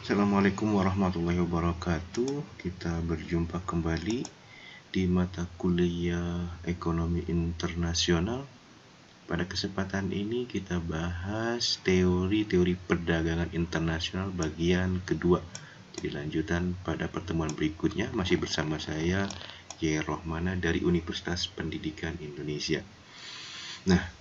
Assalamualaikum warahmatullahi wabarakatuh. Kita berjumpa kembali di mata kuliah Ekonomi Internasional. Pada kesempatan ini kita bahas teori-teori perdagangan internasional bagian kedua. Jadi lanjutan pada pertemuan berikutnya masih bersama saya Yair Rohmana dari Universitas Pendidikan Indonesia. Nah,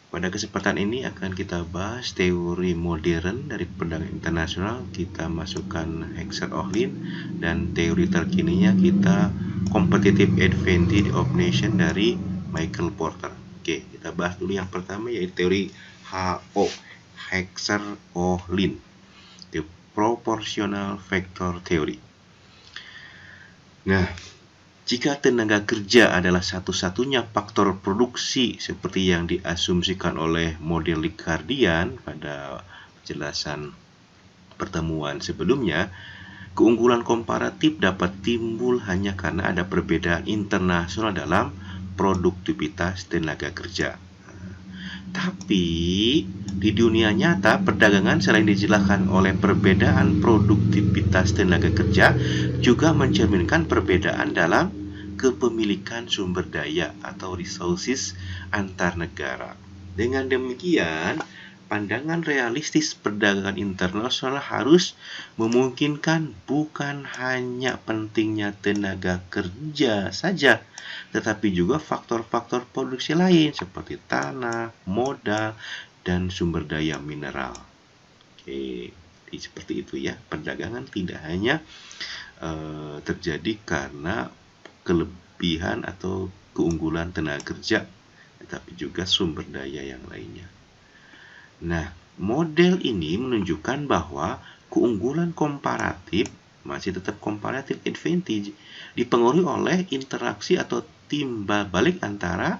pada kesempatan ini akan kita bahas teori modern dari perdagangan internasional. Kita masukkan Hexer-Ohlin dan teori terkininya kita Competitive Advantage of Nation dari Michael Porter. Oke, kita bahas dulu yang pertama yaitu teori HO, Hexer-Ohlin, the Proportional Factor Theory. Nah, jika tenaga kerja adalah satu-satunya faktor produksi seperti yang diasumsikan oleh model Ricardian pada penjelasan pertemuan sebelumnya, keunggulan komparatif dapat timbul hanya karena ada perbedaan internasional dalam produktivitas tenaga kerja. Tapi di dunia nyata, perdagangan selain dijelaskan oleh perbedaan produktivitas tenaga kerja, juga mencerminkan perbedaan dalam kepemilikan sumber daya atau resources antar negara. Dengan demikian, pandangan realistis perdagangan internasional harus memungkinkan bukan hanya pentingnya tenaga kerja saja, tetapi juga faktor-faktor produksi lain seperti tanah, modal, dan sumber daya mineral. Oke, jadi seperti itu ya. Perdagangan tidak hanya terjadi karena kelebihan atau keunggulan tenaga kerja, tetapi juga sumber daya yang lainnya. Nah, model ini menunjukkan bahwa keunggulan komparatif masih tetap comparative advantage dipengaruhi oleh interaksi atau timbal balik antara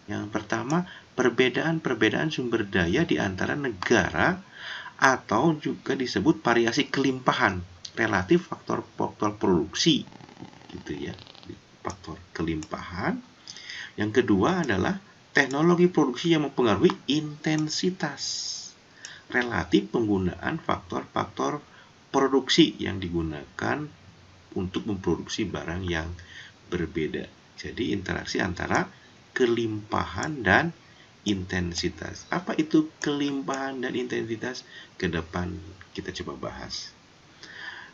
yang pertama perbedaan sumber daya di antara negara atau juga disebut variasi kelimpahan relatif faktor-faktor produksi gitu ya, faktor kelimpahan. Yang kedua adalah teknologi produksi yang mempengaruhi intensitas relatif penggunaan faktor-faktor produksi yang digunakan untuk memproduksi barang yang berbeda. Jadi interaksi antara kelimpahan dan intensitas. Apa itu kelimpahan dan intensitas? Ke depan kita coba bahas.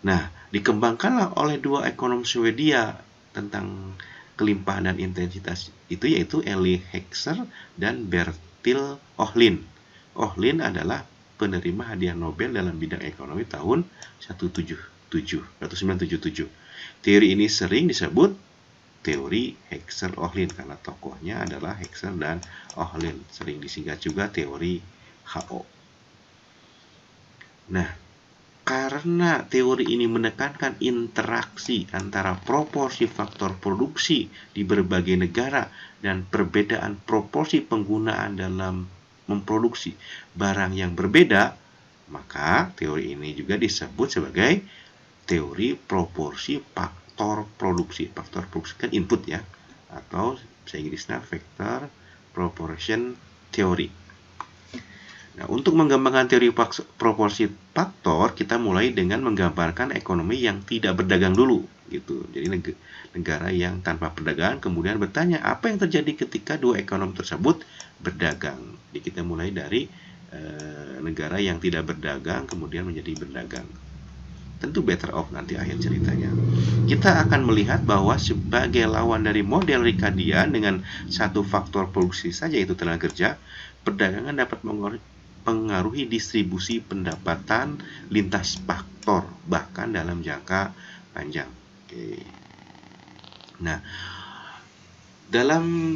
Nah, dikembangkanlah oleh dua ekonom Swedia tentang kelimpahan dan intensitas itu, yaitu Eli Hexer dan Bertil Ohlin. Ohlin adalah penerima hadiah Nobel dalam bidang ekonomi tahun 1977. Teori ini sering disebut teori Hexer-Ohlin karena tokohnya adalah Hexer dan Ohlin. Sering disingkat juga teori HO. Nah, karena teori ini menekankan interaksi antara proporsi faktor produksi di berbagai negara dan perbedaan proporsi penggunaan dalam memproduksi barang yang berbeda, maka teori ini juga disebut sebagai teori proporsi faktor produksi. Faktor produksi kan input ya, atau bahasa Inggrisnya factor proportion theory. Nah, untuk menggambarkan teori proporsi faktor, kita mulai dengan menggambarkan ekonomi yang tidak berdagang dulu, gitu. Jadi negara yang tanpa perdagangan kemudian bertanya apa yang terjadi ketika dua ekonomi tersebut berdagang. Jadi kita mulai dari negara yang tidak berdagang kemudian menjadi berdagang. Tentu better off nanti akhir ceritanya. Kita akan melihat bahwa sebagai lawan dari model Ricardian dengan satu faktor produksi saja yaitu tenaga kerja, perdagangan dapat mengaruhi distribusi pendapatan lintas faktor bahkan dalam jangka panjang. Oke. Nah, dalam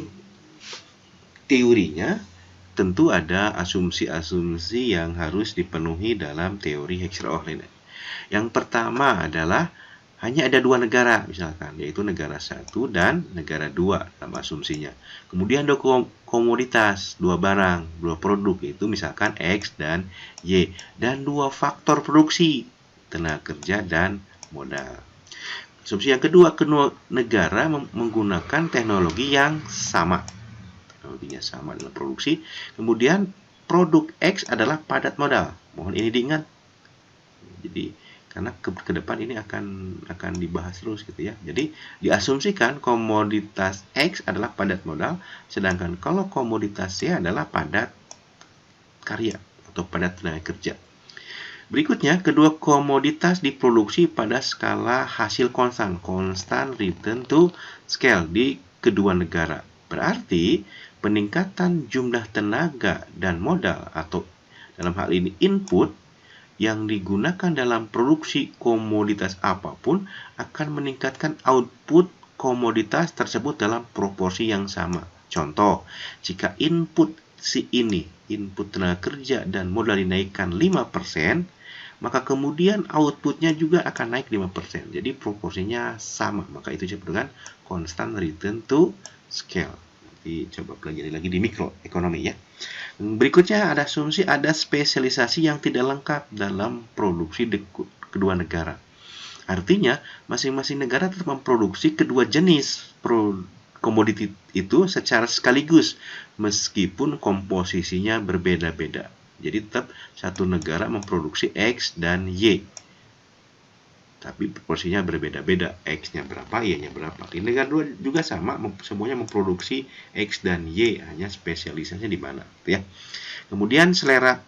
teorinya tentu ada asumsi-asumsi yang harus dipenuhi dalam teori Hexer-Ohlin. Yang pertama adalah hanya ada dua negara misalkan, yaitu negara satu dan negara dua dalam asumsinya. Kemudian ada komoditas, dua barang, dua produk, yaitu misalkan X dan Y. Dan dua faktor produksi, tenaga kerja dan modal. Asumsi yang kedua negara menggunakan teknologi yang sama. Teknologinya sama dalam produksi. Kemudian produk X adalah padat modal. Mohon ini diingat. Jadi karena ke depan ini akan dibahas terus gitu ya. Jadi diasumsikan komoditas X adalah padat modal, sedangkan kalau komoditas Y adalah padat karya atau padat tenaga kerja. Berikutnya, kedua komoditas diproduksi pada skala hasil konstan, constant return to scale di kedua negara. Berarti, peningkatan jumlah tenaga dan modal atau dalam hal ini input yang digunakan dalam produksi komoditas apapun akan meningkatkan output komoditas tersebut dalam proporsi yang sama. Contoh, jika input input tenaga kerja dan modal dinaikkan 5%, maka kemudian outputnya juga akan naik 5%. Jadi proporsinya sama. Maka itu disebut dengan constant return to scale. Nanti coba pelajari lagi di mikroekonomi ya. Berikutnya ada asumsi ada spesialisasi yang tidak lengkap dalam produksi kedua negara. Artinya, masing-masing negara tetap memproduksi kedua jenis komoditi itu secara sekaligus, meskipun komposisinya berbeda-beda. Jadi tetap satu negara memproduksi X dan Y. Tapi proporsinya berbeda-beda. X-nya berapa, Y-nya berapa. Di negara dua juga sama, semuanya memproduksi X dan Y, hanya spesialisasinya di mana. Ya. Kemudian selera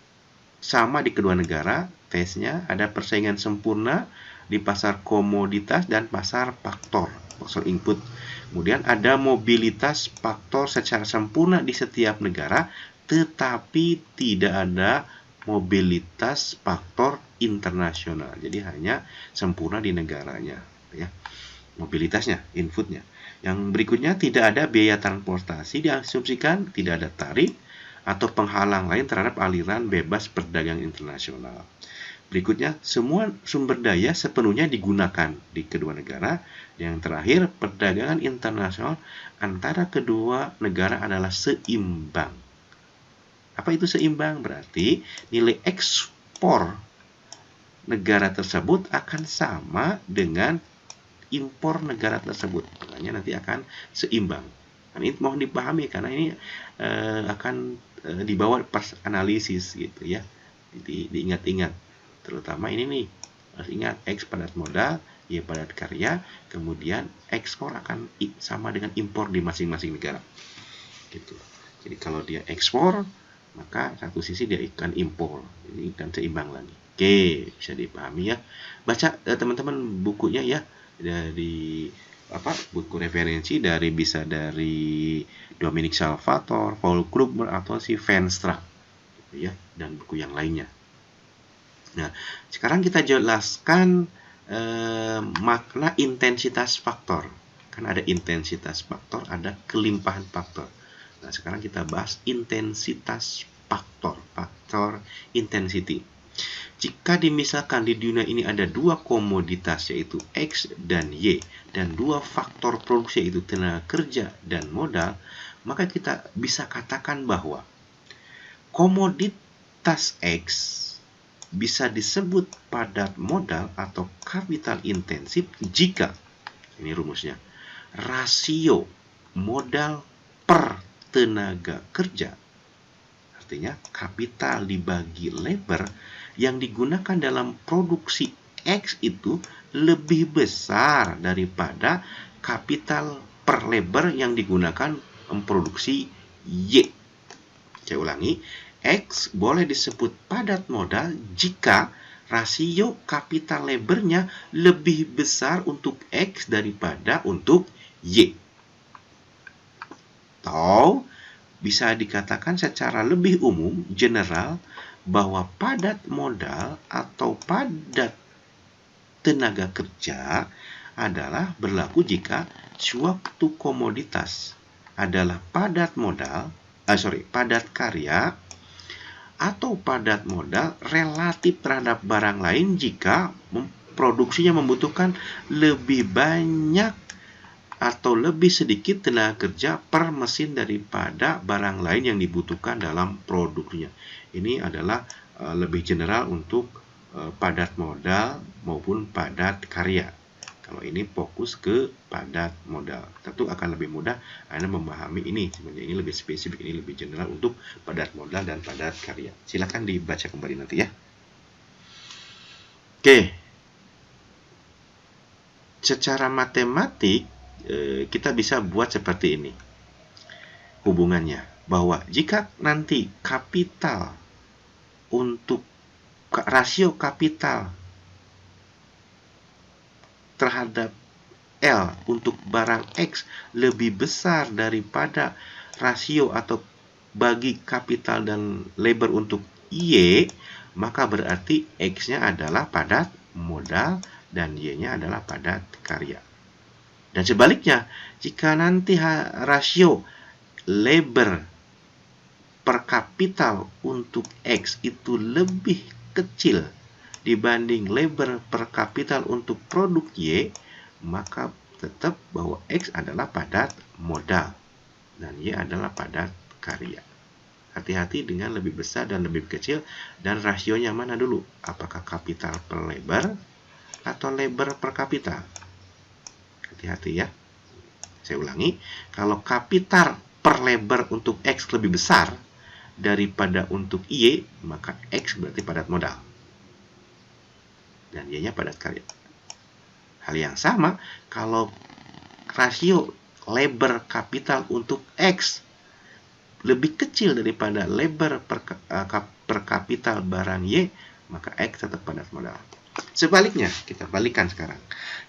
sama di kedua negara, tesnya ada persaingan sempurna di pasar komoditas dan pasar faktor input. Kemudian ada mobilitas faktor secara sempurna di setiap negara, tetapi tidak ada mobilitas faktor internasional. Jadi hanya sempurna di negaranya ya. Mobilitasnya, inputnya. Yang berikutnya, tidak ada biaya transportasi, diasumsikan tidak ada tarif atau penghalang lain terhadap aliran bebas perdagangan internasional. Berikutnya, semua sumber daya sepenuhnya digunakan di kedua negara. Yang terakhir, perdagangan internasional antara kedua negara adalah seimbang. Apa itu seimbang? Berarti nilai ekspor negara tersebut akan sama dengan impor negara tersebut. Makanya nanti akan seimbang. Nah, ini mohon dipahami karena ini akan dibawa pas analisis gitu ya. Diingat-ingat. Terutama ini nih. Harus ingat X padat modal, Y padat karya, kemudian ekspor akan sama dengan impor di masing-masing negara. Gitu. Jadi kalau dia ekspor, maka satu sisi dia akan impor. Ini kan seimbang lagi. Oke, bisa dipahami ya. Baca teman-teman bukunya ya, dari buku referensi bisa dari Dominic Salvatore, Paul Krugman atau si Venstra gitu ya, dan buku yang lainnya. Nah, sekarang kita jelaskan makna intensitas faktor. Kan ada intensitas faktor, ada kelimpahan faktor. Nah, sekarang kita bahas intensitas faktor intensity. Jika dimisalkan di dunia ini ada dua komoditas yaitu X dan Y dan dua faktor produksi yaitu tenaga kerja dan modal, maka kita bisa katakan bahwa komoditas X bisa disebut padat modal atau capital intensif jika, ini rumusnya, rasio modal per tenaga kerja, artinya kapital dibagi labor yang digunakan dalam produksi X itu lebih besar daripada kapital per labor yang digunakan memproduksi Y. Saya ulangi, X boleh disebut padat modal jika rasio kapital labornya lebih besar untuk X daripada untuk Y. Atau bisa dikatakan secara lebih umum, general, bahwa padat modal atau padat tenaga kerja adalah berlaku jika suatu komoditas adalah padat karya atau padat modal relatif terhadap barang lain jika produksinya membutuhkan lebih banyak atau lebih sedikit tenaga kerja per mesin daripada barang lain yang dibutuhkan dalam produksinya. Ini adalah lebih general untuk padat modal maupun padat karya. Kalau ini fokus ke padat modal, tentu akan lebih mudah Anda memahami ini. Sebenarnya ini lebih spesifik, ini lebih general untuk padat modal dan padat karya. Silakan dibaca kembali nanti ya. Oke, secara matematik kita bisa buat seperti ini hubungannya, bahwa jika nanti kapital untuk rasio kapital terhadap L untuk barang X lebih besar daripada rasio atau bagi kapital dan labor untuk Y, maka berarti X-nya adalah padat modal dan Y-nya adalah padat karya. Dan sebaliknya, jika nanti rasio labor per kapital untuk X itu lebih kecil dibanding labor per kapital untuk produk Y, maka tetap bahwa X adalah padat modal dan Y adalah padat karya. Hati-hati dengan lebih besar dan lebih kecil, dan rasionya mana dulu? Apakah kapital per labor atau labor per kapital? Hati-hati ya. Saya ulangi, kalau kapital per labor untuk X lebih besar daripada untuk Y, maka X berarti padat modal dan Y-nya padat karya. Hal yang sama, kalau rasio labor kapital untuk X lebih kecil daripada labor per kapital barang Y, maka X tetap padat modal. Sebaliknya, kita balikan sekarang.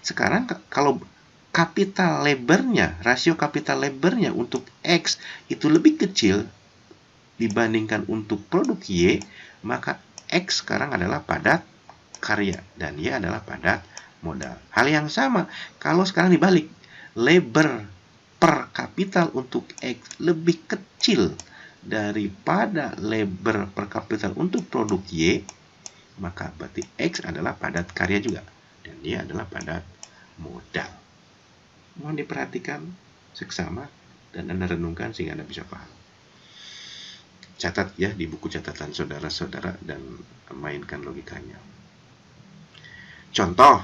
Sekarang kalau kapital labornya, rasio kapital labornya untuk X itu lebih kecil dibandingkan untuk produk Y, maka X sekarang adalah padat karya dan Y adalah padat modal. Hal yang sama, kalau sekarang dibalik, labor per kapital untuk X lebih kecil daripada labor per kapital untuk produk Y, maka berarti X adalah padat karya juga dan Y adalah padat modal. Mohon diperhatikan seksama dan Anda renungkan sehingga Anda bisa paham. Catat ya di buku catatan saudara-saudara dan mainkan logikanya. Contoh,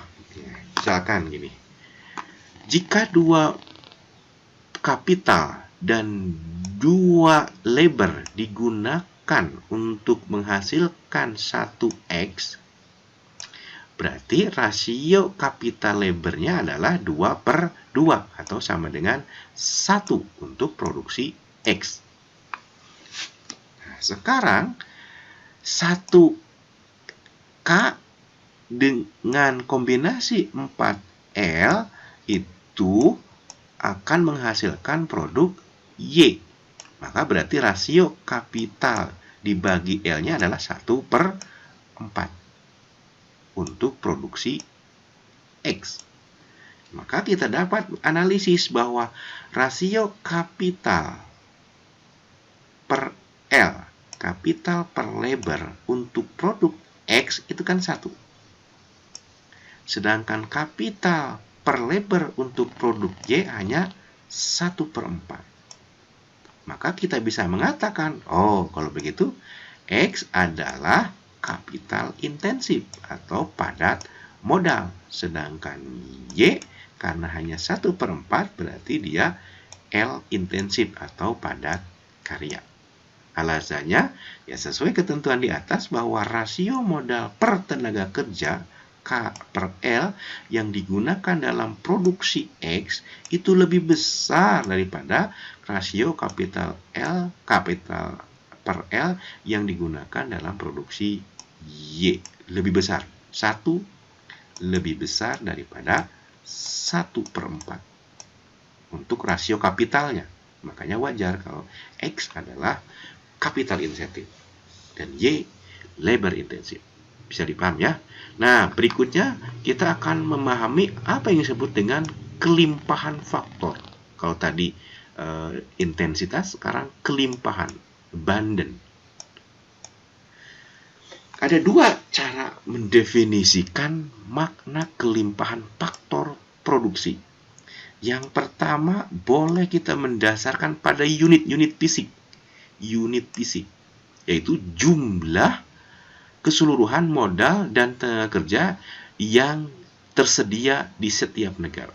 misalkan gini. Jika dua kapital dan dua labor digunakan untuk menghasilkan 1X, berarti rasio kapital labornya adalah 2/2 atau sama dengan 1 untuk produksi X. Nah, sekarang 1K dengan kombinasi 4L itu akan menghasilkan produk Y. Maka berarti rasio kapital dibagi L-nya adalah 1/4 untuk produksi X. Maka kita dapat analisis bahwa rasio kapital per L, kapital per labor untuk produk X itu kan 1. Sedangkan kapital per labor untuk produk Y hanya 1/4. Maka kita bisa mengatakan, oh kalau begitu X adalah kapital intensif atau padat modal. Sedangkan Y karena hanya 1/4 berarti dia L intensif atau padat karya. Alasannya ya sesuai ketentuan di atas bahwa rasio modal per tenaga kerja K per L yang digunakan dalam produksi X itu lebih besar daripada rasio kapital per L yang digunakan dalam produksi Y. Lebih besar. 1 lebih besar daripada 1/4 untuk rasio kapitalnya. Makanya wajar kalau X adalah capital intensive dan Y labor intensif. Bisa dipaham ya? Nah, berikutnya kita akan memahami apa yang disebut dengan kelimpahan faktor. Kalau tadi intensitas, sekarang kelimpahan, abundant. Ada dua cara mendefinisikan makna kelimpahan faktor produksi. Yang pertama, boleh kita mendasarkan pada unit fisik, yaitu jumlah keseluruhan modal dan tenaga kerja yang tersedia di setiap negara.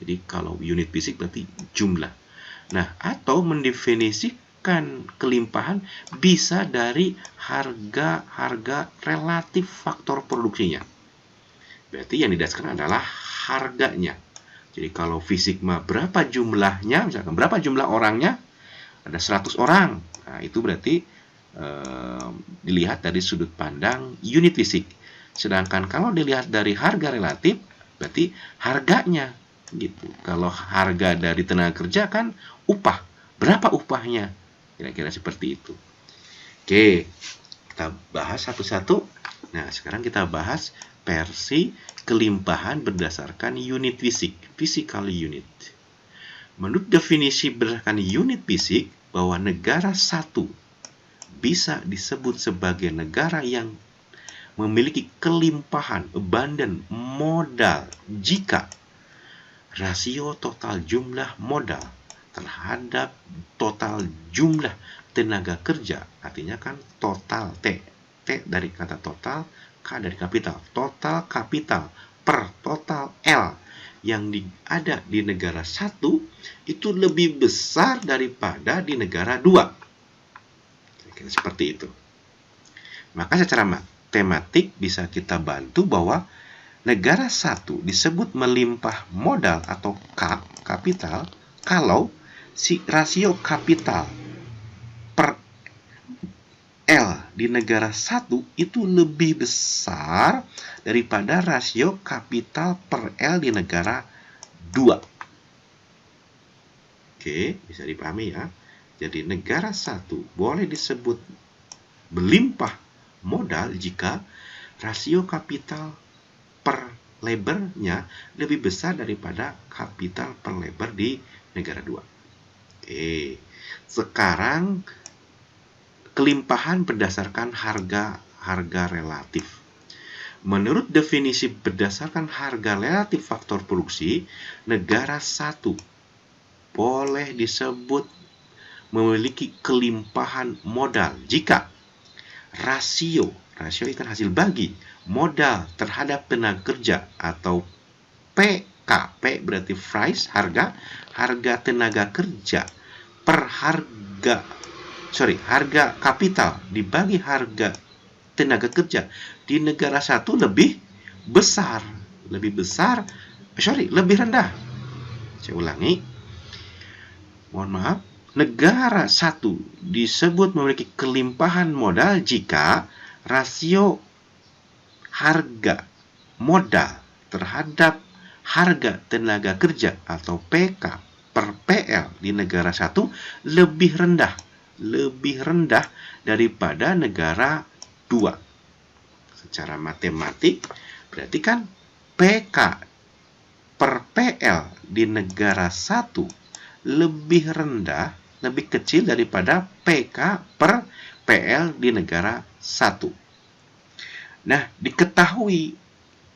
Jadi kalau unit fisik berarti jumlah. Nah, atau mendefinisikan kelimpahan bisa dari harga relatif faktor produksinya. Berarti yang didasarkan adalah harganya. Jadi kalau V sigma berapa jumlahnya, misalkan berapa jumlah orangnya, ada 100 orang. Nah, itu berarti dilihat dari sudut pandang unit fisik. Sedangkan kalau dilihat dari harga relatif, berarti harganya gitu. Kalau harga dari tenaga kerja kan upah. Berapa upahnya? Kira-kira seperti itu. Oke, kita bahas satu-satu. Nah, sekarang kita bahas versi kelimpahan berdasarkan unit fisik, physical unit. Menurut definisi berdasarkan unit fisik, bahwa negara satu bisa disebut sebagai negara yang memiliki kelimpahan, abundant modal jika rasio total jumlah modal terhadap total jumlah tenaga kerja, artinya kan total T dari kata total, K dari kapital, total kapital per total L yang ada di negara satu itu lebih besar daripada di negara dua. Seperti itu. Maka secara matematik bisa kita bantu bahwa negara satu disebut melimpah modal atau kapital kalau si rasio kapital per L di negara satu itu lebih besar daripada rasio kapital per L di negara 2. Oke, bisa dipahami ya. Jadi negara satu boleh disebut berlimpah modal jika rasio kapital per lebarnya lebih besar daripada kapital per lebar di negara 2. Oke, sekarang kelimpahan berdasarkan harga relatif. Menurut definisi berdasarkan harga relatif faktor produksi, negara satu boleh disebut memiliki kelimpahan modal jika rasio ikan hasil bagi modal terhadap tenaga kerja atau PK, P berarti price, harga tenaga kerja per harga kapital dibagi harga tenaga kerja di negara satu lebih rendah. Saya ulangi, mohon maaf. Negara satu disebut memiliki kelimpahan modal jika rasio harga modal terhadap harga tenaga kerja atau PK per PL di negara satu lebih rendah daripada negara 2. Secara matematik berarti kan PK per PL di negara satu lebih kecil daripada PK per PL di negara 1. Nah, diketahui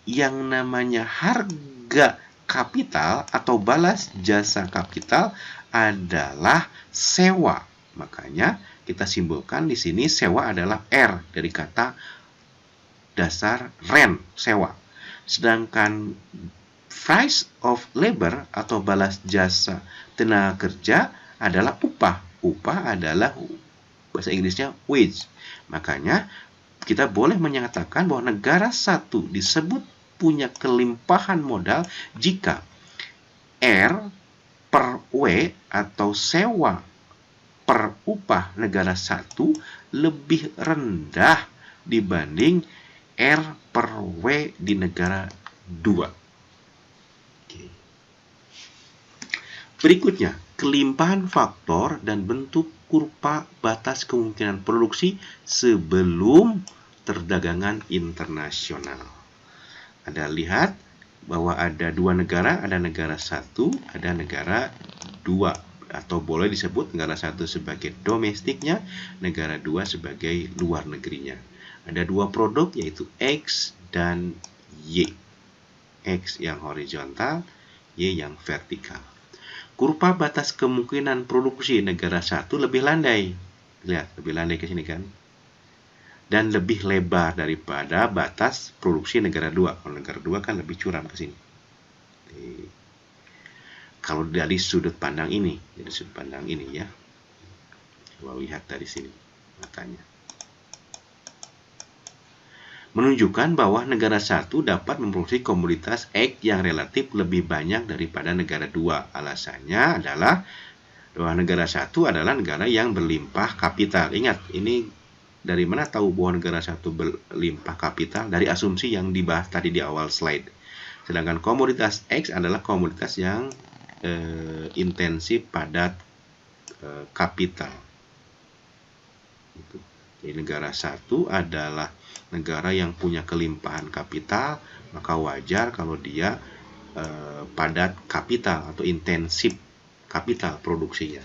yang namanya harga kapital atau balas jasa kapital adalah sewa. Makanya kita simbolkan di sini sewa adalah R dari kata dasar rent, sewa. Sedangkan price of labor atau balas jasa tenaga kerja adalah upah. Upah adalah bahasa Inggrisnya wage. Makanya kita boleh menyatakan bahwa negara satu disebut punya kelimpahan modal jika R per W atau sewa per upah negara satu lebih rendah dibanding R per W di negara 2. Berikutnya, kelimpahan faktor dan bentuk kurva batas kemungkinan produksi sebelum perdagangan internasional. Ada lihat bahwa ada dua negara, ada negara satu, ada negara 2, atau boleh disebut negara satu sebagai domestiknya, negara 2 sebagai luar negerinya. Ada dua produk yaitu X dan Y. X yang horizontal, Y yang vertikal. Kurva batas kemungkinan produksi negara satu lebih landai. Lihat, lebih landai ke sini kan. Dan lebih lebar daripada batas produksi negara 2. Kalau negara 2 kan lebih curam ke sini. Kalau dari sudut pandang ini ya. Coba lihat dari sini makanya. menunjukkan bahwa negara satu dapat memproduksi komoditas X yang relatif lebih banyak daripada negara dua. Alasannya adalah bahwa negara satu adalah negara yang berlimpah kapital. Ingat, ini dari mana tahu bahwa negara satu berlimpah kapital? Dari asumsi yang dibahas tadi di awal slide. Sedangkan komoditas X adalah komoditas yang intensif padat kapital. Jadi negara satu adalah negara yang punya kelimpahan kapital, maka wajar kalau dia padat kapital atau intensif kapital produksinya.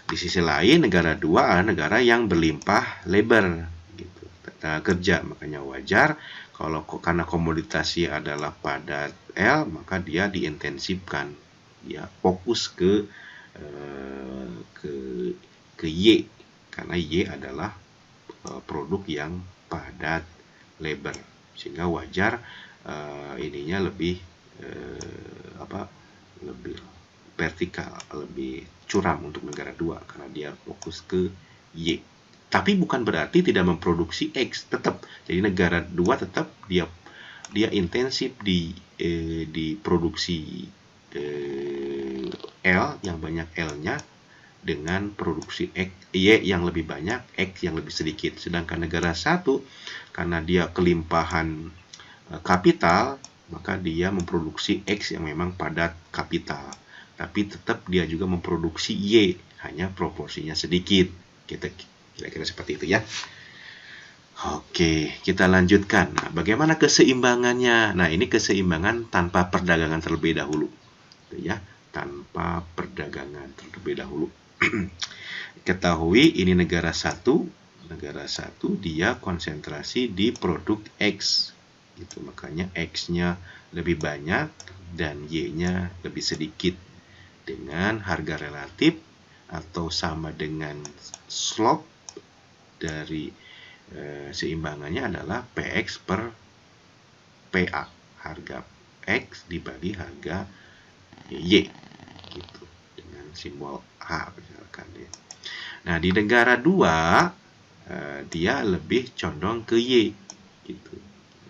Di sisi lain, negara dua adalah negara yang berlimpah labor, gitu, tenaga kerja. Makanya wajar kalau karena komoditasnya adalah padat L, maka dia diintensifkan, dia fokus ke Y, karena Y adalah produk yang padat labor, sehingga wajar ininya lebih lebih vertikal, lebih curam untuk negara dua karena dia fokus ke Y. Tapi bukan berarti tidak memproduksi X, tetap. Jadi negara dua tetap dia intensif di produksi L yang banyak L-nya dengan produksi Y yang lebih banyak, X yang lebih sedikit. Sedangkan negara satu karena dia kelimpahan kapital, maka dia memproduksi X yang memang padat kapital. Tapi tetap dia juga memproduksi Y, hanya proporsinya sedikit. Kira-kira seperti itu ya. Oke, kita lanjutkan. Nah, bagaimana keseimbangannya? Nah, ini keseimbangan tanpa perdagangan terlebih dahulu. Ya, tanpa perdagangan terlebih dahulu. Ketahui ini negara satu dia konsentrasi di produk X, gitu. Makanya X-nya lebih banyak dan Y-nya lebih sedikit, dengan harga relatif atau sama dengan slope dari seimbangannya adalah PX per PA, harga X dibagi harga Y, gitu, dengan simbol H misalkan ya. Nah, di negara dua dia lebih condong ke Y, gitu,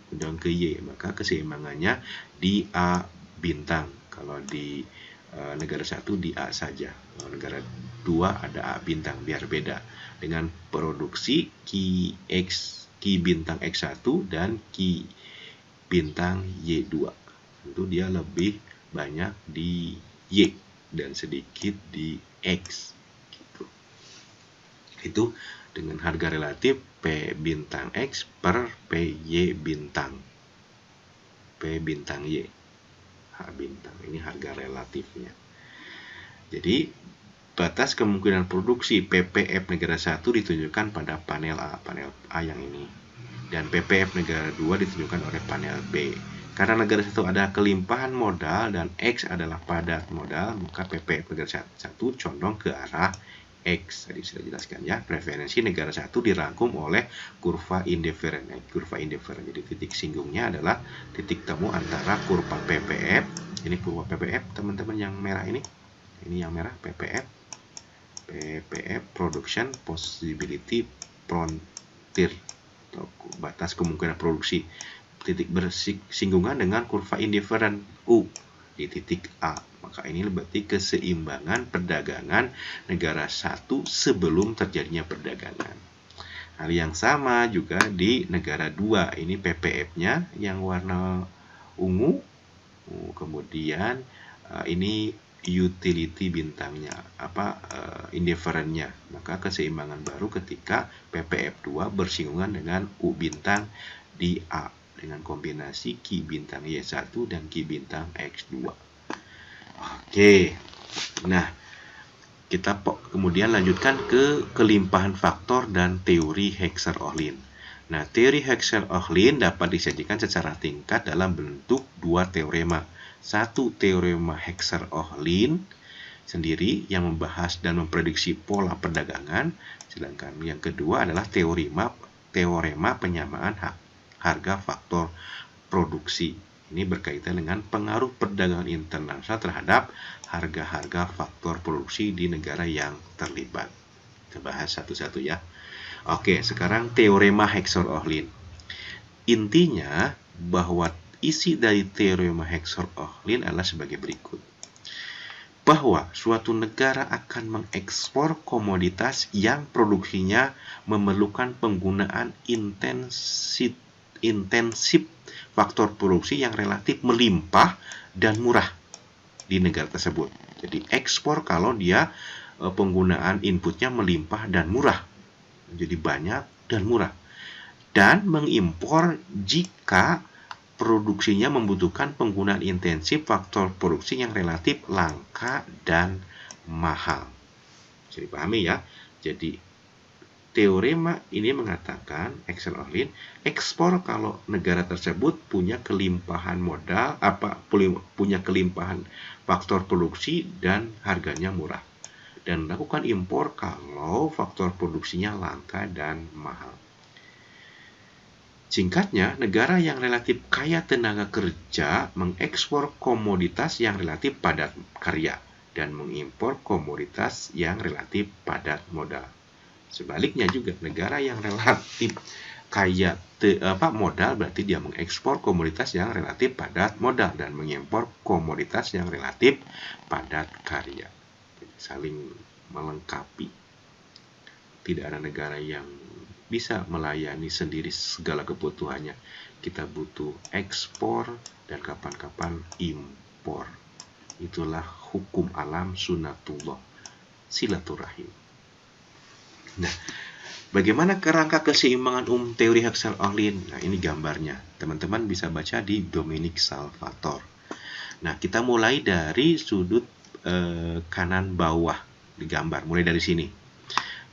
condong ke Y, maka keseimbangannya di A bintang. Kalau di negara satu di A saja, kalau negara dua ada A bintang, biar beda, dengan produksi Ki bintang X1 dan Ki bintang Y2. Tentu dia lebih banyak di Y dan sedikit di X, gitu. Itu dengan harga relatif P bintang X per PY bintang Y, H bintang. Ini harga relatifnya. Jadi batas kemungkinan produksi PPF negara 1 ditunjukkan pada panel A yang ini, dan PPF negara 2 ditunjukkan oleh panel B. Karena negara 1 ada kelimpahan modal dan X adalah padat modal, maka PPF negara 1 condong ke arah X. Tadi sudah jelaskan ya, preferensi negara 1 dirangkum oleh kurva indifferent. Kurva indifferent, jadi titik singgungnya adalah titik temu antara kurva PPF, ini kurva PPF teman-teman yang merah ini yang merah PPF production possibility frontier, atau batas kemungkinan produksi, titik bersinggungan dengan kurva indifferent U di titik A. Maka ini berarti keseimbangan perdagangan negara 1 sebelum terjadinya perdagangan. Hal yang sama juga di negara 2. Ini PPF-nya yang warna ungu. Kemudian ini utility bintangnya, indifferent-nya. Maka keseimbangan baru ketika PPF2 bersinggungan dengan U bintang di A dengan kombinasi Ki bintang Y1 dan Ki bintang X2. Oke. Nah, kita kemudian lanjutkan ke kelimpahan faktor dan teori Heckscher-Ohlin. Nah, teori Heckscher-Ohlin dapat disajikan secara tingkat dalam bentuk dua teorema. Satu, teorema Heckscher-Ohlin sendiri yang membahas dan memprediksi pola perdagangan, sedangkan yang kedua adalah teorema penyamaan harga faktor produksi. Ini berkaitan dengan pengaruh perdagangan internasional terhadap harga-harga faktor produksi di negara yang terlibat. Kita bahas satu-satu ya. Oke, sekarang teorema Heckscher-Ohlin. Intinya bahwa isi dari teorema Heckscher-Ohlin adalah sebagai berikut. Bahwa suatu negara akan mengekspor komoditas yang produksinya memerlukan penggunaan intensif faktor produksi yang relatif melimpah dan murah di negara tersebut. Jadi ekspor kalau dia penggunaan inputnya melimpah dan murah, jadi banyak dan murah. Dan mengimpor jika produksinya membutuhkan penggunaan intensif faktor produksi yang relatif langka dan mahal. Jadi pahami ya. Jadi teorema ini mengatakan Heckscher-Ohlin, ekspor kalau negara tersebut punya kelimpahan modal, punya kelimpahan faktor produksi dan harganya murah. Dan melakukan impor kalau faktor produksinya langka dan mahal. Singkatnya, negara yang relatif kaya tenaga kerja mengekspor komoditas yang relatif padat karya dan mengimpor komoditas yang relatif padat modal. Sebaliknya juga, negara yang relatif kaya modal berarti dia mengekspor komoditas yang relatif padat modal dan mengimpor komoditas yang relatif padat karya. Jadi, saling melengkapi. Tidak ada negara yang bisa melayani sendiri segala kebutuhannya. Kita butuh ekspor dan kapan-kapan impor. Itulah hukum alam sunatullah, silaturahim. Nah, bagaimana kerangka keseimbangan teori Heckscher-Ohlin? Nah, ini gambarnya. Teman-teman bisa baca di Dominique Salvator. Nah, kita mulai dari sudut kanan bawah di gambar. Mulai dari sini.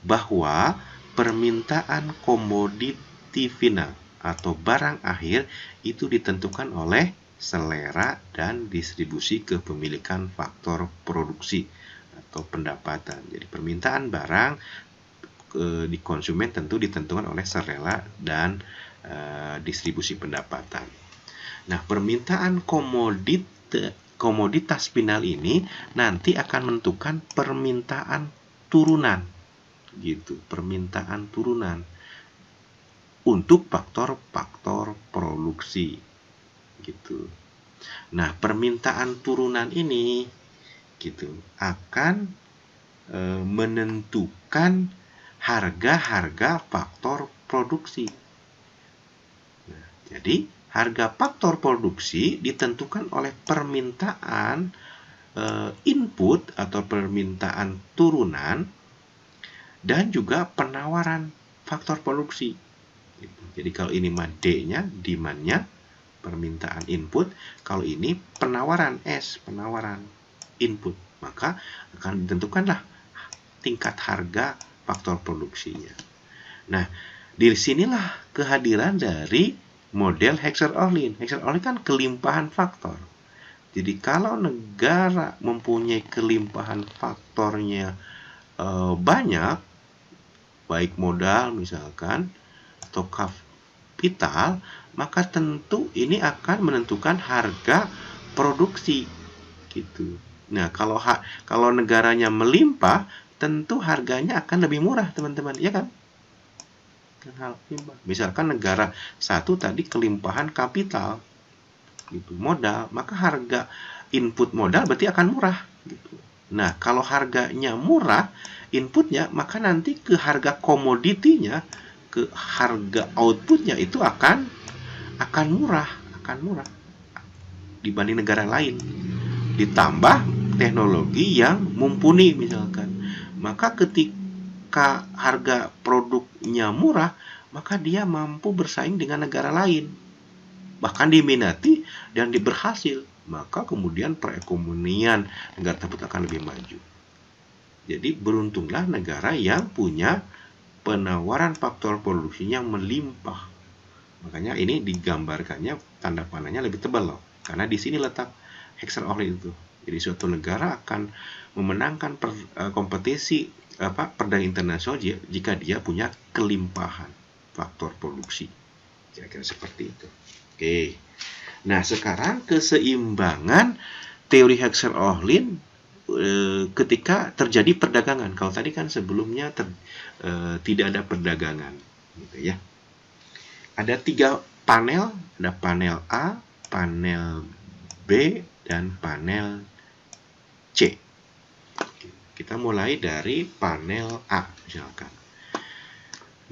Bahwa permintaan komoditi final atau barang akhir itu ditentukan oleh selera dan distribusi kepemilikan faktor produksi atau pendapatan. Jadi permintaan barang di konsumen tentu ditentukan oleh selera dan distribusi pendapatan. Nah, permintaan komoditas final ini nanti akan menentukan permintaan turunan. Gitu, permintaan turunan untuk faktor-faktor produksi gitu. Nah, permintaan turunan ini gitu akan menentukan harga-harga faktor produksi. Nah, jadi harga faktor produksi ditentukan oleh permintaan input atau permintaan turunan dan juga penawaran faktor produksi. Jadi kalau ini D-nya, demand-nya, permintaan input. Kalau ini penawaran S, penawaran input. Maka akan ditentukanlah tingkat harga faktor produksinya. Nah, di sinilah kehadiran dari model Heckscher-Ohlin. Heckscher-Ohlin kan kelimpahan faktor. Jadi kalau negara mempunyai kelimpahan faktornya banyak, baik modal misalkan atau kapital, maka tentu ini akan menentukan harga produksi gitu. Nah, kalau negaranya melimpah, tentu harganya akan lebih murah, teman-teman, ya kan? Misalkan negara satu tadi kelimpahan kapital gitu, modal, maka harga input modal berarti akan murah gitu. Nah, kalau harganya murah inputnya, maka nanti ke harga komoditinya, ke harga outputnya itu akan murah dibanding negara lain. Ditambah teknologi yang mumpuni misalkan. Maka ketika harga produknya murah, maka dia mampu bersaing dengan negara lain. Bahkan diminati dan berhasil. Maka kemudian perekonomian negara tersebut akan lebih maju. Jadi beruntunglah negara yang punya penawaran faktor produksinya melimpah. Makanya ini digambarkannya tanda panahnya lebih tebal loh. Karena di sini letak Heckscher-Ohlin itu. Jadi suatu negara akan memenangkan kompetisi perdagangan internasional jika dia punya kelimpahan faktor produksi. Kira-kira seperti itu. Oke. Nah, sekarang keseimbangan teori Heckscher-Ohlin ketika terjadi perdagangan. Kalau tadi kan sebelumnya tidak ada perdagangan, gitu ya. Ada 3 panel, ada panel A, panel B, dan panel C. Kita mulai dari panel A misalkan.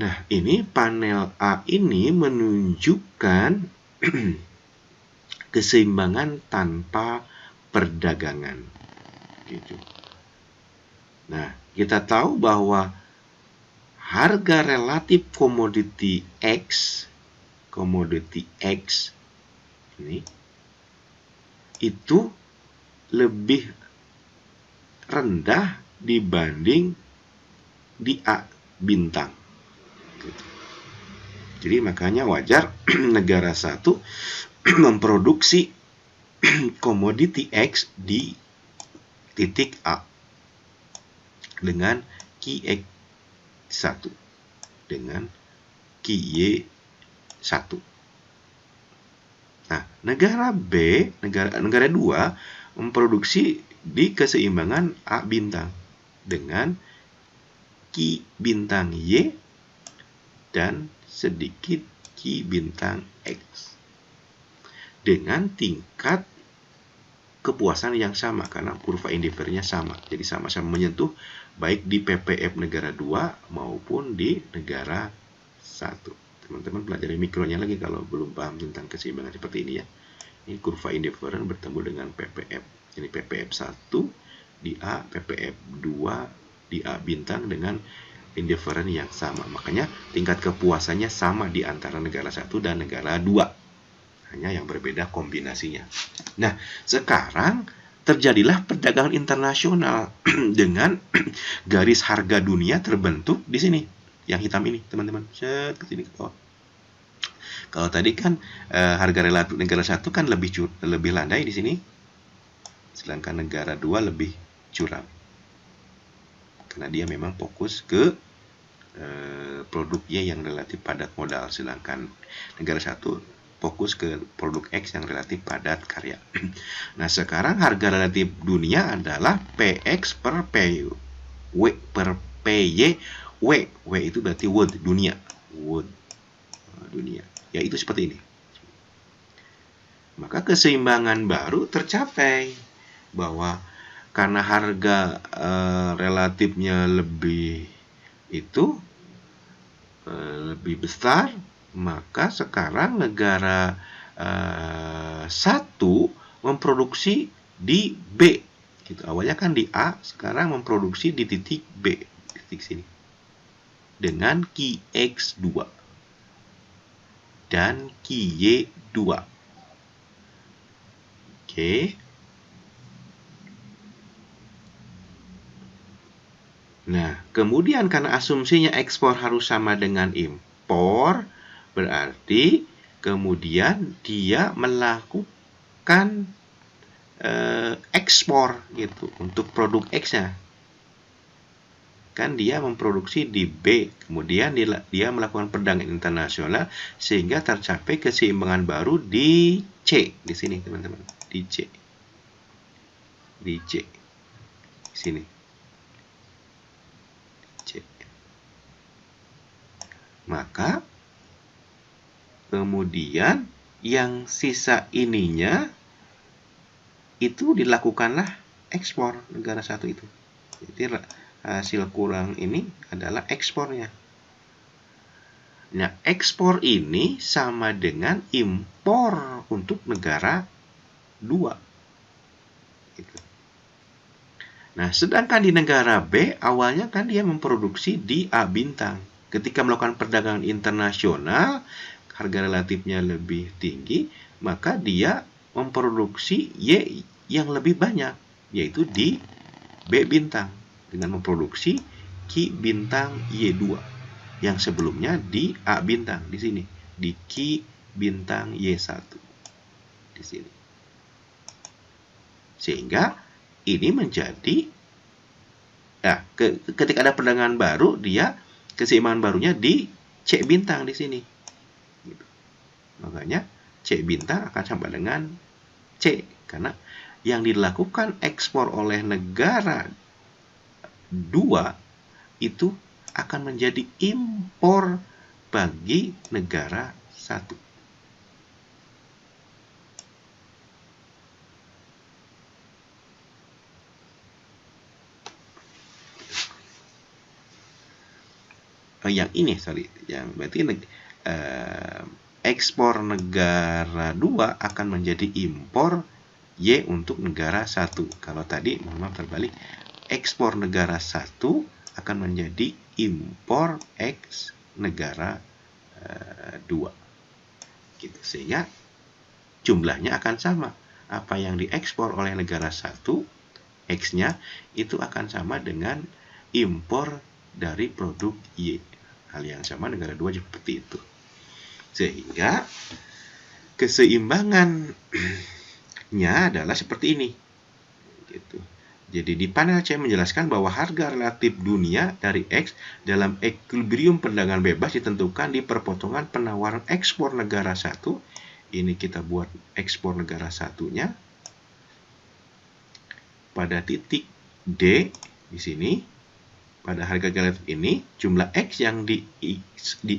Nah, ini panel A ini menunjukkan keseimbangan tanpa perdagangan. Gitu. Nah, kita tahu bahwa harga relatif komoditi X ini itu lebih rendah dibanding di A bintang. Gitu. Jadi makanya wajar negara satu memproduksi komoditi X di titik A dengan QX1 dengan QY1. Nah, negara B, negara 2 memproduksi di keseimbangan A bintang dengan Q bintang Y dan sedikit Q bintang X dengan tingkat kepuasan yang sama karena kurva indifferennya sama. Jadi sama-sama menyentuh baik di PPF negara 2 maupun di negara 1. Teman-teman pelajari mikronya lagi kalau belum paham tentang keseimbangan seperti ini ya. Ini kurva indifferent bertemu dengan PPF. Jadi PPF 1 di A, PPF 2 di A bintang dengan indifferent yang sama. Makanya tingkat kepuasannya sama di antara negara 1 dan negara 2. Hanya yang berbeda kombinasinya. Nah, sekarang terjadilah perdagangan internasional dengan garis harga dunia terbentuk di sini. Yang hitam ini, teman-teman. Set ke sini ke bawah. Kalau tadi kan harga relatif negara 1 kan lebih landai di sini. Sedangkan negara 2 lebih curam. Karena dia memang fokus ke produknya yang relatif padat modal, sedangkan negara 1 fokus ke produk X yang relatif padat karya. Nah, sekarang harga relatif dunia adalah PX per PY per PY. W itu berarti world, dunia. World, dunia. Ya, itu seperti ini. Maka keseimbangan baru tercapai bahwa karena harga relatifnya lebih besar, maka sekarang negara 1 memproduksi di B. Gitu. Awalnya kan di A, sekarang memproduksi di titik B, titik sini. Dengan QX2 dan QY2. Oke. Nah, kemudian karena asumsinya ekspor harus sama dengan impor, berarti kemudian dia melakukan ekspor gitu untuk produk X-nya. Kan dia memproduksi di B, kemudian dia melakukan perdagangan internasional sehingga tercapai keseimbangan baru di C di sini, teman-teman. Di C. Di C. Sini. C. Maka kemudian yang sisa ininya itu dilakukanlah ekspor negara 1 itu. Jadi hasil kurang ini adalah ekspornya. Nah, ekspor ini sama dengan impor untuk negara 2. Gitu. Nah, sedangkan di negara B awalnya kan dia memproduksi di A bintang. Ketika melakukan perdagangan internasional, harga relatifnya lebih tinggi, maka dia memproduksi Y yang lebih banyak, yaitu di B bintang, dengan memproduksi Q bintang Y2 yang sebelumnya di A bintang di sini, di Q bintang Y1 di sini. Sehingga ini menjadi ketika ada perdagangan baru, dia keseimbangan barunya di C bintang di sini. Gitu. Makanya C bintang akan sama dengan C karena yang dilakukan ekspor oleh negara 2 itu akan menjadi impor bagi negara 1. yang ini yang berarti ekspor negara 2 akan menjadi impor Y untuk negara 1. Kalau tadi memang terbalik, ekspor negara 1 akan menjadi impor X negara 2. Gitu. Sehingga jumlahnya akan sama. Apa yang diekspor oleh negara 1, X-nya itu akan sama dengan impor dari produk Y. Hal yang sama negara 2 seperti itu. Sehingga keseimbangannya adalah seperti ini. Gitu. Jadi di panel C menjelaskan bahwa harga relatif dunia dari X dalam equilibrium perdagangan bebas ditentukan di perpotongan penawaran ekspor negara 1. Ini kita buat ekspor negara 1-nya. Pada titik D di sini, pada harga relatif ini, jumlah X yang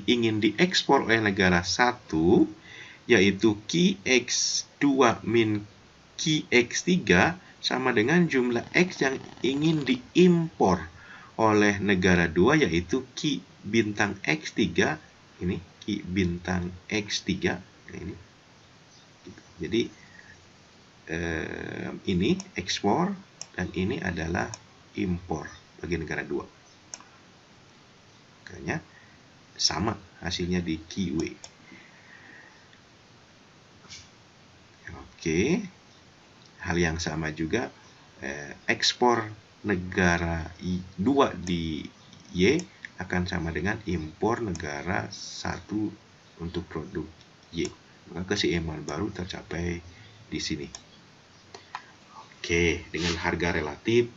ingin diekspor oleh negara 1, yaitu QX2 min QX3, sama dengan jumlah X yang ingin diimpor oleh negara 2, yaitu Q bintang X3, ini Q bintang X3, ini. Jadi ini ekspor dan ini adalah impor bagi negara 2. Makanya sama hasilnya di QW. Oke. Hal yang sama juga ekspor negara 2 di Y akan sama dengan impor negara 1 untuk produk Y. Maka keseimbangan baru tercapai di sini. Oke, dengan harga relatif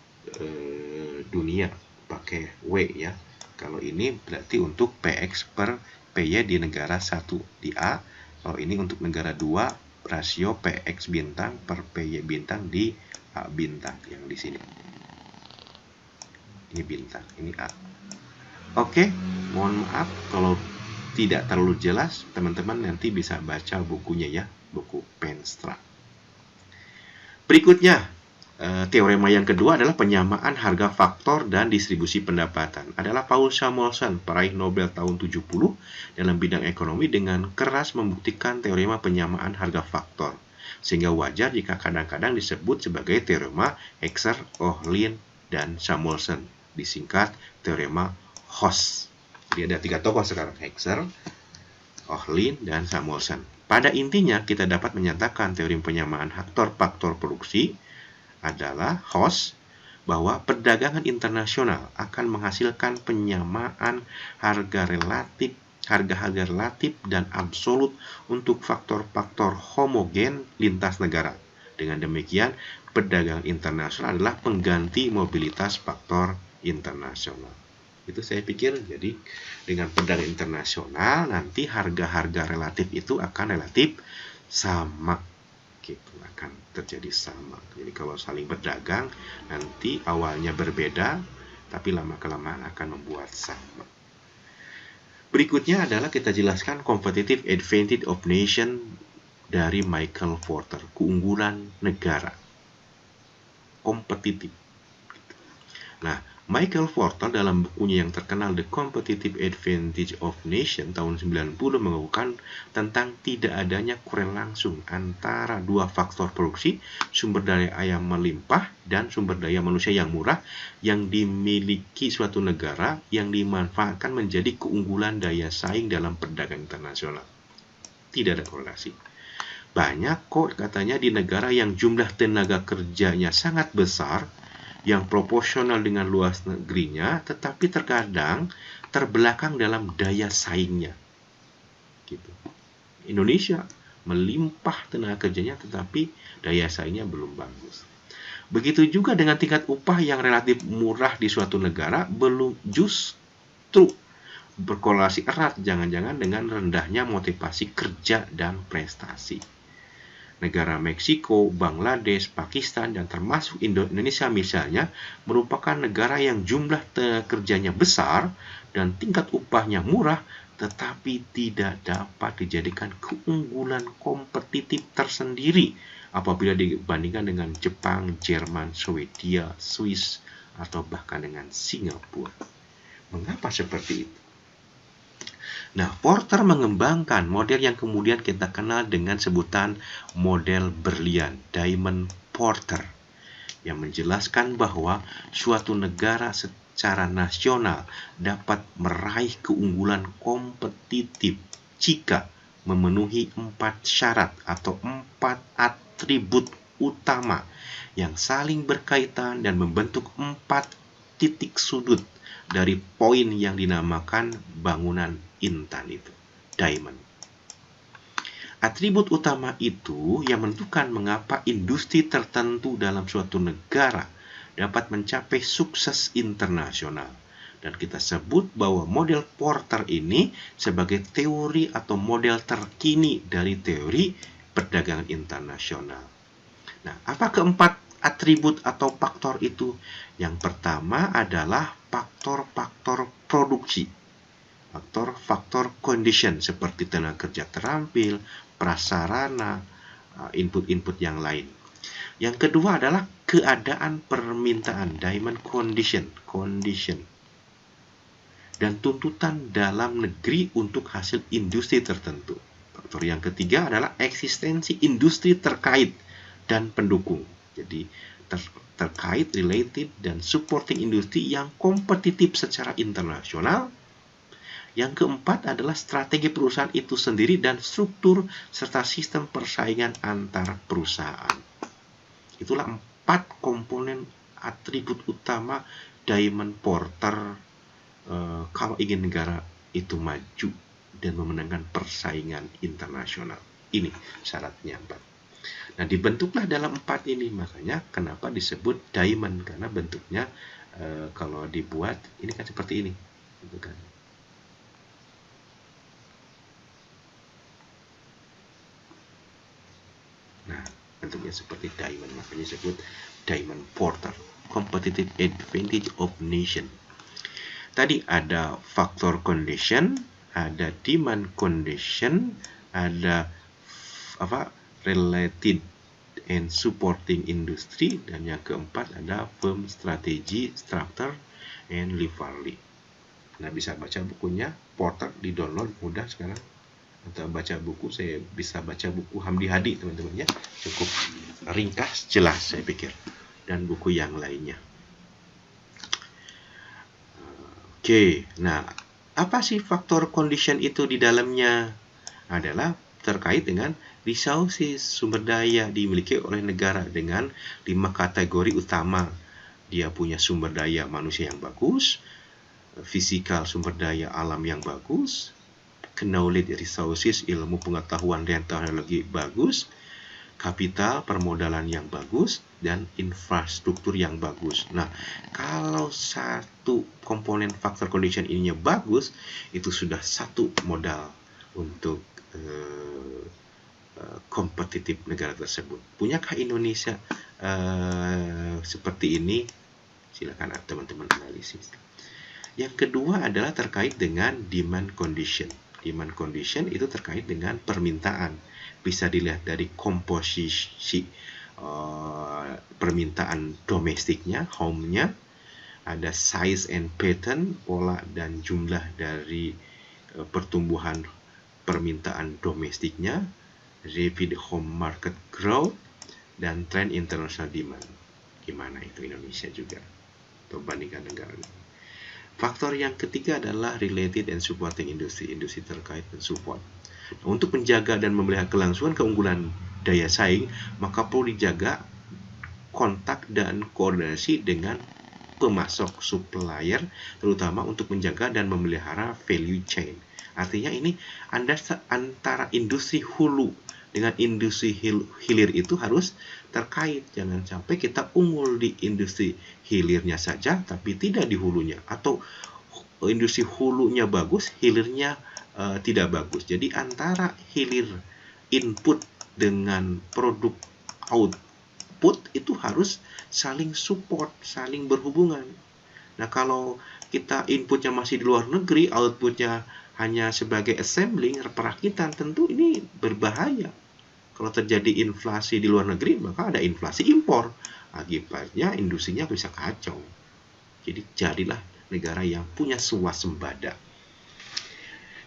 dunia pakai W ya. Kalau ini berarti untuk PX per PY di negara 1 di A. Kalau ini untuk negara 2, rasio PX bintang per PY bintang di A bintang yang di sini. Ini bintang, ini A. Oke, mohon maaf kalau tidak terlalu jelas, teman-teman nanti bisa baca bukunya ya, buku Penstra. Berikutnya, teorema yang kedua adalah penyamaan harga faktor dan distribusi pendapatan. Adalah Paul Samuelson, peraih Nobel tahun 70 dalam bidang ekonomi, dengan keras membuktikan teorema penyamaan harga faktor. Sehingga wajar jika kadang-kadang disebut sebagai teorema Heckscher, Ohlin, dan Samuelson. Disingkat teorema HOS. Jadi ada 3 tokoh sekarang, Heckscher, Ohlin, dan Samuelson. Pada intinya, kita dapat menyatakan teori penyamaan faktor produksi adalah HOS, bahwa perdagangan internasional akan menghasilkan penyamaan harga relatif dan absolut untuk faktor-faktor homogen lintas negara. Dengan demikian, perdagangan internasional adalah pengganti mobilitas faktor internasional. Itu saya pikir, jadi dengan perdagangan internasional nanti harga-harga relatif itu akan relatif sama, gitu, akan terjadi sama. Jadi kalau saling berdagang nanti awalnya berbeda tapi lama-kelamaan akan membuat sama. Berikutnya adalah kita jelaskan competitive advantage of nation dari Michael Porter, keunggulan negara kompetitif. Nah, Michael Porter dalam bukunya yang terkenal The Competitive Advantage of Nation tahun 90 mengukuhkan tentang tidak adanya korelasi langsung antara dua faktor produksi, sumber daya alam melimpah dan sumber daya manusia yang murah yang dimiliki suatu negara yang dimanfaatkan menjadi keunggulan daya saing dalam perdagangan internasional. Tidak ada korelasi. Banyak kok katanya di negara yang jumlah tenaga kerjanya sangat besar, yang proporsional dengan luas negerinya, tetapi terkadang terbelakang dalam daya saingnya. Gitu. Indonesia melimpah tenaga kerjanya, tetapi daya saingnya belum bagus. Begitu juga dengan tingkat upah yang relatif murah di suatu negara, belum justru berkorelasi erat jangan-jangan dengan rendahnya motivasi kerja dan prestasi. Negara Meksiko, Bangladesh, Pakistan, dan termasuk Indonesia misalnya, merupakan negara yang jumlah kerjanya besar dan tingkat upahnya murah, tetapi tidak dapat dijadikan keunggulan kompetitif tersendiri apabila dibandingkan dengan Jepang, Jerman, Swedia, Swiss, atau bahkan dengan Singapura. Mengapa seperti itu? Nah, Porter mengembangkan model yang kemudian kita kenal dengan sebutan model berlian, Diamond Porter, yang menjelaskan bahwa suatu negara secara nasional dapat meraih keunggulan kompetitif jika memenuhi 4 syarat atau 4 atribut utama yang saling berkaitan dan membentuk 4 titik sudut dari poin yang dinamakan bangunan intan itu, diamond. Atribut utama itu yang menentukan mengapa industri tertentu dalam suatu negara dapat mencapai sukses internasional. Dan kita sebut bahwa model Porter ini sebagai teori atau model terkini dari teori perdagangan internasional. Nah, apa keempat atribut atau faktor itu? Yang pertama adalah faktor-faktor produksi. Faktor-faktor condition seperti tenaga kerja terampil, prasarana, input-input yang lain. Yang kedua adalah keadaan permintaan, demand condition, dan tuntutan dalam negeri untuk hasil industri tertentu. Faktor yang ketiga adalah eksistensi industri terkait dan pendukung. Jadi terkait, related, dan supporting industri yang kompetitif secara internasional. Yang keempat adalah strategi perusahaan itu sendiri dan struktur serta sistem persaingan antar perusahaan. Itulah 4 komponen atribut utama Diamond Porter kalau ingin negara itu maju dan memenangkan persaingan internasional. Ini syaratnya 4. Nah, dibentuklah dalam 4 ini, makanya kenapa disebut diamond, karena bentuknya kalau dibuat ini kan seperti ini, gitu kan. Nah, bentuknya seperti diamond, makanya disebut Diamond Porter, competitive advantage of nation. Tadi ada faktor condition, ada demand condition, ada related and supporting industry, dan yang keempat ada firm strategy, structure, and rivalry. Nah, bisa baca bukunya Porter, di download mudah sekarang. Atau baca buku, saya bisa baca buku Hamdi Hadi, teman-teman ya. Cukup ringkas, jelas saya pikir. Dan buku yang lainnya. Oke, nah apa sih faktor condition itu di dalamnya? Adalah terkait dengan resources, sumber daya dimiliki oleh negara dengan 5 kategori utama. Dia punya sumber daya manusia yang bagus, fisikal sumber daya alam yang bagus, knowledge resources, ilmu pengetahuan dan teknologi bagus, kapital permodalan yang bagus, dan infrastruktur yang bagus. Nah, kalau satu komponen faktor condition ininya bagus, itu sudah satu modal untuk kompetitif negara tersebut. Punyakah Indonesia seperti ini? Silakan teman-teman analisis. Yang kedua adalah terkait dengan demand condition. Demand condition itu terkait dengan permintaan. Bisa dilihat dari komposisi permintaan domestiknya, home-nya, ada size and pattern, pola dan jumlah dari pertumbuhan permintaan domestiknya, rapid home market growth, dan trend international demand. Gimana itu Indonesia juga? Atau bandingkan negara lain. Faktor yang ketiga adalah related and supporting industry, industri terkait dan support. Untuk menjaga dan memelihara kelangsungan keunggulan daya saing, maka perlu dijaga kontak dan koordinasi dengan pemasok supplier, terutama untuk menjaga dan memelihara value chain. Artinya ini antara industri hulu dengan industri hilir itu harus terkait. Jangan sampai kita unggul di industri hilirnya saja tapi tidak di hulunya, atau industri hulunya bagus, hilirnya tidak bagus. Jadi antara hilir input dengan produk output itu harus saling support, saling berhubungan. Nah, kalau kita inputnya masih di luar negeri, outputnya hanya sebagai assembling, perakitan, tentu ini berbahaya. Kalau terjadi inflasi di luar negeri, maka ada inflasi impor. Akibatnya industrinya bisa kacau. Jadi jadilah negara yang punya swasembada.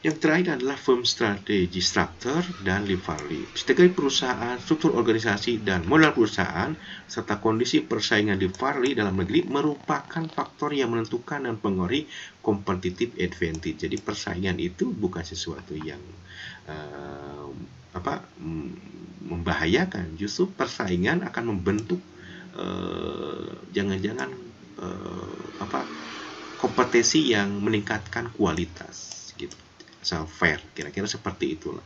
Yang terakhir adalah firm strategy structure dan Liverly. Strategi perusahaan, struktur organisasi, dan modal perusahaan, serta kondisi persaingan Liverly dalam negeri merupakan faktor yang menentukan dan mempengaruhi competitive advantage. Jadi persaingan itu bukan sesuatu yang membahayakan. Justru persaingan akan membentuk jangan-jangan kompetensi yang meningkatkan kualitas gitu. Asal fair, kira-kira seperti itulah.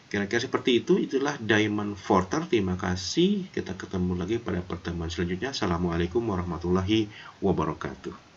Kira-kira seperti itu, itulah Diamond Porter. Terima kasih. Kita ketemu lagi pada pertemuan selanjutnya. Assalamualaikum warahmatullahi wabarakatuh.